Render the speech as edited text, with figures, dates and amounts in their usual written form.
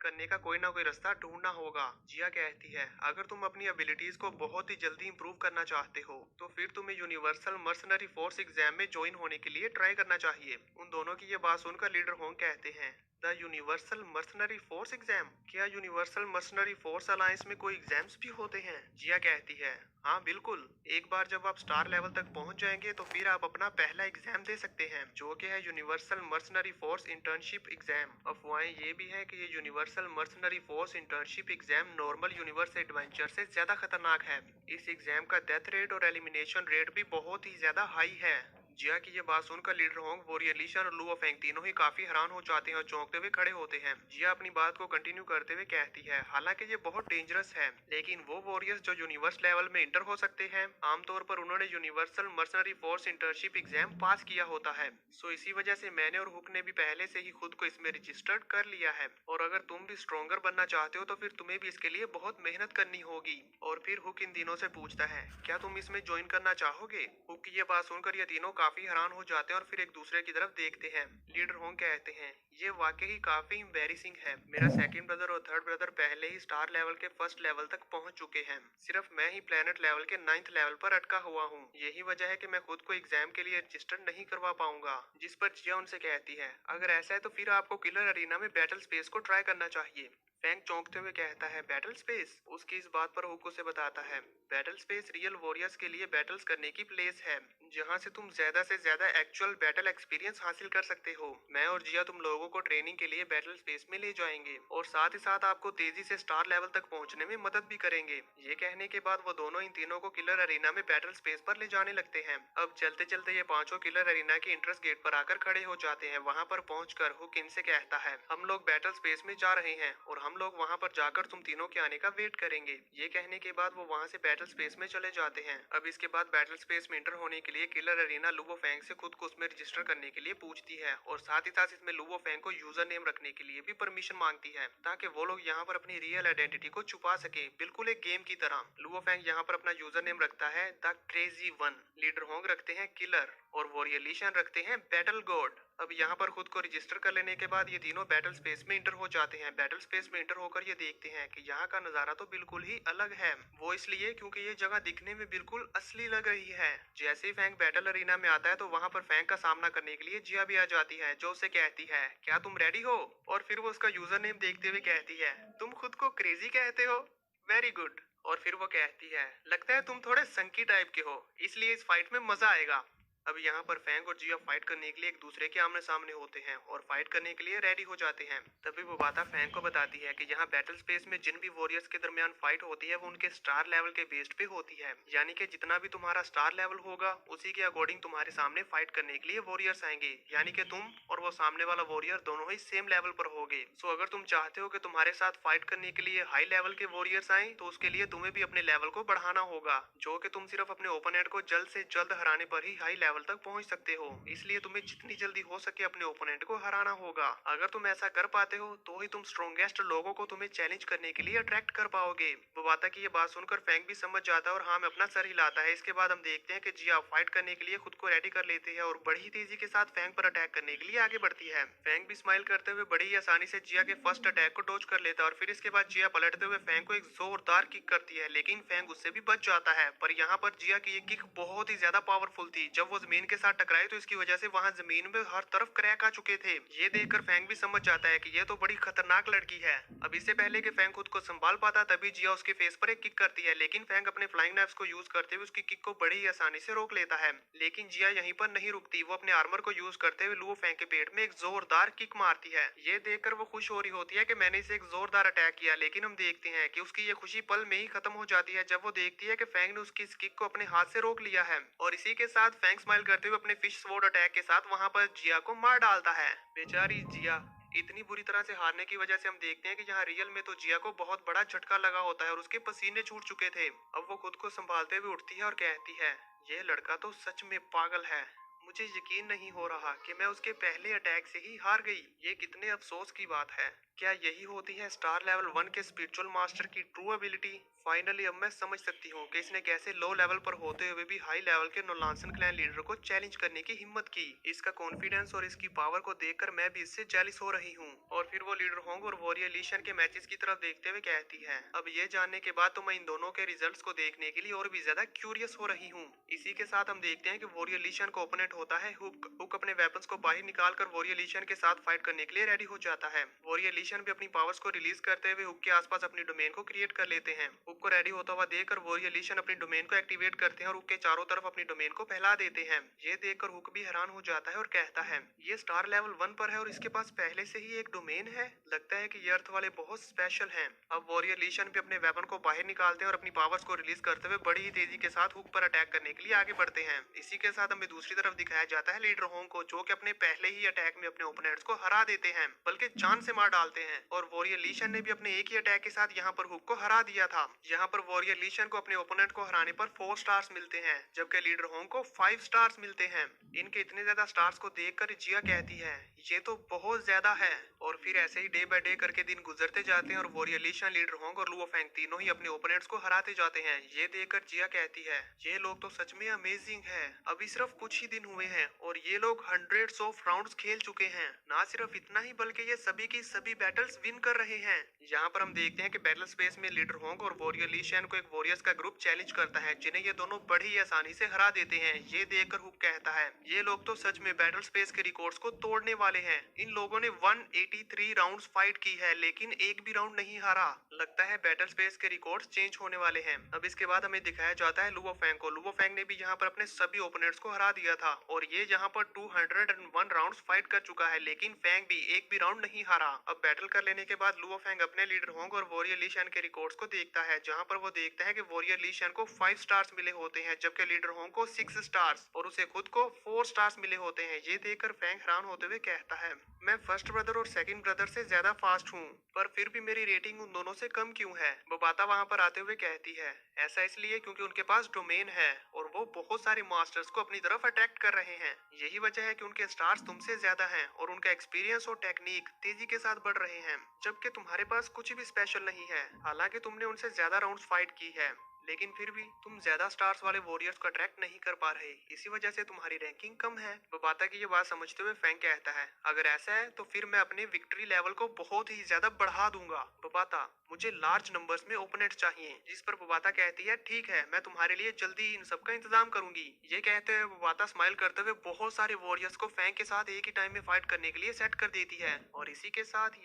करने का कोई ना कोई रास्ता ढूंढना होगा। जिया कहती है, अगर तुम अपनी एबिलिटीज को बहुत ही जल्दी इंप्रूव करना चाहते हो तो फिर तुम्हें यूनिवर्सल मर्सनरी फोर्स एग्जाम में ज्वाइन होने के लिए ट्राई करना चाहिए। उन दोनों की ये बात सुनकर लीडर होंग कहते हैं, the universal mercenary force exam? क्या यूनिवर्सल मर्सनरी फोर्स अलायंस में कोई एग्जाम्स भी होते हैं? जिया कहती है, हाँ बिल्कुल। एक बार जब आप स्टार लेवल तक पहुंच जाएंगे तो फिर आप अपना पहला एग्जाम दे सकते हैं, जो कि है universal mercenary force internship exam. अफवाहें ये भी है कि ये universal mercenary force internship exam normal universe adventure से ज्यादा खतरनाक है। इस एग्जाम का डेथ रेट और एलिमिनेशन रेट भी बहुत ही ज्यादा हाई है। जिया की ये बात सुनकर लीडर होंग, वोरियलिशन और लुओ फेंग तीनों ही काफी हैरान हो जाते हैं और चौंकते हुए खड़े होते हैं। जिया अपनी बात को कंटिन्यू करते हुए कहती है, हालांकि ये बहुत डेंजरस है, लेकिन वो वॉरियर्स जो यूनिवर्स लेवल में इंटर हो सकते हैं, आमतौर पर उन्होंने universal mercenary force internship exam पास किया होता है। सो इसी वजह से मैंने और हुक ने भी पहले से ही खुद को इसमें रजिस्टर्ड कर लिया है। और अगर तुम भी स्ट्रोंगर बनना चाहते हो तो फिर तुम्हें भी इसके लिए बहुत मेहनत करनी होगी। और फिर हुक इन तीनों से पूछता है, क्या तुम इसमें ज्वाइन करना चाहोगे? हुक की ये बात सुनकर ये तीनों काफी हैरान हो जाते हैं और फिर एक दूसरे की तरफ देखते हैं। लीडर होंग कहते हैं, ये वाकई काफी एम्बैरेसिंग है। मेरा सेकंड ब्रदर और थर्ड ब्रदर पहले ही स्टार लेवल के फर्स्ट लेवल तक पहुंच चुके हैं। सिर्फ मैं ही प्लेनेट लेवल के 9th लेवल पर अटका हुआ हूँ। यही वजह है कि मैं खुद को एग्जाम के लिए रजिस्टर नहीं करवा पाऊंगा। जिस पर जिया उनसे कहती है, अगर ऐसा है तो फिर आपको किलर अरीना में बैटल स्पेस को ट्राई करना चाहिए। फैंग चौंकते हुए कहता है, बैटल स्पेस? उसकी इस बात पर हुक उसे बताता है, बैटल स्पेस रियल वॉरियर्स के लिए बैटल्स करने की प्लेस है, जहां से तुम ज्यादा से ज्यादा एक्चुअल बैटल एक्सपीरियंस हासिल कर सकते हो। मैं और जिया तुम लोगों को ट्रेनिंग के लिए बैटल स्पेस में ले जाएंगे और साथ ही साथ आपको तेजी से स्टार लेवल तक पहुंचने में मदद भी करेंगे। ये कहने के बाद वो दोनों इन तीनों को किलर अरीना में बैटल स्पेस पर ले जाने लगते हैं। अब चलते चलते ये पांचों किलर अरीना के एंट्रेंस गेट पर आकर खड़े हो जाते हैं। वहां पर पहुंचकर हुक इनसे कहता है, हम लोग बैटल स्पेस में जा रहे हैं और हम लोग वहां पर जाकर तुम तीनों के आने का वेट करेंगे। ये कहने के बाद वो वहां से बैटल स्पेस में चले जाते हैं। अब इसके बाद बैटल स्पेस में एंटर होने के लिए किलर अरीना लुवो फेंग से खुद को उसमें रजिस्टर करने के लिए पूछती है और साथ ही साथ इसमें लुवो फेंग को यूजर नेम रखने के लिए भी परमिशन मांगती है, ताकि वो लोग यहाँ पर अपनी रियल आइडेंटिटी को छुपा सके, बिल्कुल एक गेम की तरह। लुवो फेंग यहाँ पर अपना यूजर नेम रखता है the crazy one, leader Hong रखते हैं किलर और वोरियलिशन रखते हैं बैटल गॉड। अब यहाँ पर खुद को रजिस्टर कर लेने के बाद ये तीनों बैटल स्पेस में इंटर हो जाते हैं। बैटल स्पेस में इंटर होकर ये देखते हैं कि यहाँ का नजारा तो बिल्कुल ही अलग है। वो इसलिए क्योंकि ये जगह दिखने में बिल्कुल असली लग रही है। जैसे ही फैंग बैटल अरीना में आता है तो वहाँ पर फैंग का सामना करने के लिए जिया भी आ जाती है, जो उसे कहती है, क्या तुम रेडी हो? और फिर वो उसका यूजर नेम देखते हुए कहती है, तुम खुद को क्रेजी कहते हो? Very good. और फिर वो कहती है, लगता है तुम थोड़े संकी टाइप के हो, इसलिए इस फाइट में मजा आएगा। अब यहाँ पर फैंग और जिया फाइट करने के लिए एक दूसरे के आमने सामने होते हैं और फाइट करने के लिए रेडी हो जाते हैं। तभी वो बाता फैंग को बताती है कि यहाँ बैटल स्पेस में जिन भी वॉरियर्स के दरमियान फाइट होती है वो उनके स्टार लेवल के बेस्ड पे होती है, यानी कि जितना भी तुम्हारा स्टार लेवल होगा उसी के अकॉर्डिंग तुम्हारे सामने फाइट करने के लिए वॉरियर्स आएंगे, यानी कि तुम और वो सामने वाला वॉरियर दोनों ही सेम लेवल पर होगे। सो अगर तुम चाहते हो कि तुम्हारे साथ फाइट करने के लिए हाई लेवल के वॉरियर्स आए तो उसके लिए तुम्हें भी अपने लेवल को बढ़ाना होगा, जो कि तुम सिर्फ अपने ओपोनेंट को जल्द से जल्द हराने पर ही हाई लेवल तक पहुंच सकते हो। इसलिए तुम्हें जितनी जल्दी हो सके अपने ओपोनेंट को हराना होगा। अगर तुम ऐसा कर पाते हो तो ही तुम स्ट्रॉन्गेस्ट लोगों को तुम्हें चैलेंज करने के लिए अट्रैक्ट कर पाओगे। बबाता की ये बात सुनकर फैंग भी समझ जाता है और हाँ में अपना सर हिलाता है। इसके बाद हम देखते हैं कि जिया फाइट करने के लिए खुद को रेडी कर लेती है और बड़ी ही तेजी के साथ फैंग पर अटैक करने के लिए आगे बढ़ती है। फैंग भी स्माइल करते हुए बड़ी ही आसानी से जिया के फर्स्ट अटैक को डॉज कर लेता है और फिर इसके बाद जिया पलटते हुए फैंग को एक जोरदार किक करती है, लेकिन फैंग उससे भी बच जाता है। पर यहाँ पर जिया की ये किक बहुत ही ज्यादा पावरफुल थी। जब वो जमीन के साथ टकराई तो इसकी वजह से वहां जमीन में हर तरफ क्रैक आ चुके थे। ये देखकर फैंग भी समझ जाता है कि ये तो बड़ी खतरनाक लड़की है। अब इससे पहले कि फैंग खुद को संभाल पाता तभी जिया उसके फेस पर एक किक करती है, लेकिन फैंग अपने फ्लाइंग नाइफ्स को यूज करते हुए उसकी किक को बड़ी ही आसानी से रोक लेता है। लेकिन जिया यहीं पर नहीं रुकती, वो अपने आर्मर को यूज करते हुए लुओ फैंग के पेट में एक जोरदार किक मारती है। ये देखकर वो खुश हो रही होती है कि मैंने इसे एक जोरदार अटैक किया, लेकिन हम देखते हैं कि उसकी ये खुशी पल में ही खत्म हो जाती है जब वो देखती है कि फैंग ने उसकी इस किक को अपने हाथ से रोक लिया है। और इसी के साथ फैंग स्माइल करते हुए अपने फिश स्वॉर्ड अटैक के साथ वहां पर जिया को मार डालता है। बेचारी जिया इतनी बुरी तरह से हारने की वजह से हम देखते हैं कि यहाँ रियल में तो जिया को बहुत बड़ा झटका लगा होता है और उसके पसीने छूट चुके थे। अब वो खुद को संभालते हुए उठती है और कहती है, ये लड़का तो सच में पागल है। मुझे यकीन नहीं हो रहा कि मैं उसके पहले अटैक से ही हार गई। ये कितने अफसोस की बात है। क्या यही होती है स्टार लेवल 1 के स्पिरिचुअल मास्टर की ट्रू एबिलिटी? फाइनली अब मैं समझ सकती हूँ कि इसने कैसे लो लेवल पर होते हुए भी हाई लेवल के नोलांसन क्लैन लीडर को चैलेंज करने की हिम्मत की। इसका कॉन्फिडेंस और इसकी पावर को देखकर मैं भी इससे जेलिस हो रही हूँ। और फिर वो लीडर होंग और वॉरियर लीशन के मैचेस की तरफ देखते हुए कहती है, अब ये जानने के बाद तो मैं इन दोनों के रिजल्ट्स को देखने के लिए और भी ज्यादा क्यूरियस हो रही हूँ। इसी के साथ हम देखते हैं कि वॉरियर लीशन का ओपोनेंट होता है हुक। हुक अपने वेपन्स को बाहर निकालकर वॉरियर लीशन के साथ फाइट करने के लिए रेडी हो जाता है। वॉरियर लीशन भी अपनी पावर्स को रिलीज करते हुए हुक के आसपास अपनी डोमेन को क्रिएट कर लेते हैं। हुक को रेडी होता हुआ देखकर वॉरियर लीशन अपनी डोमेन को एक्टिवेट करते हैं और हुक के चारों तरफ अपनी डोमेन को फैला देते हैं। ये देखकर हुक भी हैरान हो जाता है और कहता है, ये स्टार लेवल 1 पर है और इसके पास पहले से ही एक डोमेन है। लगता है कि ये अर्थ वाले बहुत स्पेशल हैं। अब वॉरियर लीशन भी अपने वेपन को बाहर निकालते हैं और अपनी पावर्स को रिलीज करते हुए बड़ी ही तेजी के साथ हुक पर अटैक करने के लिए आगे बढ़ते हैं। इसी के साथ हमें दूसरी तरफ दिखाया जाता है लीडर होंग को, जो कि अपने पहले ही अटैक में अपने ओपोनेंट्स को हरा देते हैं, बल्कि जान से मार डालते हैं। और वॉरियर लीशन ने भी अपने एक ही अटैक के साथ यहाँ पर हुक को हरा दिया था। यहाँ पर वॉरियर लीशन को अपने ओपोनेंट को हराने पर 4 स्टार्स मिलते हैं, जबकि लीडर होंग को 5 स्टार्स मिलते हैं। इनके इतने ज्यादा स्टार्स को देखकर जिया कहती है, ये तो बहुत ज्यादा है। और फिर ऐसे ही डे बाय डे करके दिन गुजरते जाते हैं और वॉरियर लीशन, लीडर होंग और लुओ फेंग तीनों ही अपने ओपोनेंट्स को हराते जाते हैं। ये देखकर जिया कहती है, ये लोग तो सच में अमेजिंग है। अभी सिर्फ कुछ ही दिन हुए हैं और ये लोग हंड्रेड्स ऑफ राउंड्स खेल चुके हैं। ना सिर्फ इतना ही बल्कि ये सभी की सभी बैटल्स विन कर रहे हैं। यहाँ पर हम देखते हैं कि बैटल स्पेस में लीडर होंग और वॉरियर लीशन को एक वॉरियर्स का ग्रुप चैलेंज करता है, जिन्हें ये दोनों बड़ी ही आसानी से हरा देते हैं। ये देखकर हुक कहता है, ये लोग तो सच में बैटल स्पेस के रिकॉर्ड्स को तोड़ने वाले हैं। इन लोगों ने 183 राउंड्स फाइट की है लेकिन एक भी राउंड नहीं हारा। लगता है बैटल स्पेस के रिकॉर्ड्स चेंज होने वाले हैं। अब इसके बाद हमें दिखाया जाता है लुओ फेंग को। लुओ फेंग ने भी यहाँ पर अपने सभी ओपोनेंट्स को हरा दिया था और ये यहाँ पर 201 राउंड्स फाइट कर चुका है, लेकिन फेंग भी एक भी राउंड नहीं हारा। अब बैटल कर लेने के बाद लुओ फेंग अपने लीडर होंग और वॉरियर लीशन के रिकॉर्ड्स को देखता है, जहाँ पर वो देखता है कि वॉरियर लीशन को 5 स्टार्स मिले होते हैं, जबकि लीडर होंग को 6 स्टार्स और उसे खुद को 4 स्टार्स मिले होते हैं। ये देखकर फेंग हैरान होते हुए कहता है, मैं फर्स्ट ब्रदर और सेकंड ब्रदर से ज्यादा फास्ट हूँ, पर फिर भी मेरी रेटिंग उन दोनों से कम क्यों है? बबाता वहाँ पर आते हुए कहती है, ऐसा इसलिए क्योंकि उनके पास डोमेन है और वो बहुत सारे मास्टर्स को अपनी तरफ अट्रैक्ट कर रहे हैं। यही वजह है कि उनके स्टार्स तुमसे ज्यादा हैं और उनका एक्सपीरियंस और टेक्निक तेजी के साथ बढ़ रहे हैं, जबकि तुम्हारे पास कुछ भी स्पेशल नहीं है। हालांकि तुमने उनसे ज्यादा राउंड्स फाइट की है, लेकिन फिर भी तुम ज्यादा स्टार्स वाले वॉरियर्स को अट्रैक्ट नहीं कर पा रहे, इसी वजह से तुम्हारी रैंकिंग कम है। बबाता की ये बात समझते हुए फैंग कहता है, अगर ऐसा है तो फिर मैं अपने विक्ट्री लेवल को बहुत ही ज्यादा बढ़ा दूंगा। बबाता, मुझे लार्ज नंबर्स में ओपोनेंट चाहिए। जिस पर बबाता कहती है, ठीक है, मैं तुम्हारे लिए जल्दी इन सब का इंतजाम करूंगी। ये कहते हुए बबाता स्माइल करते हुए बहुत सारे वॉरियर्स को फैंग के साथ एक ही टाइम में फाइट करने के लिए सेट कर देती है और इसी के साथ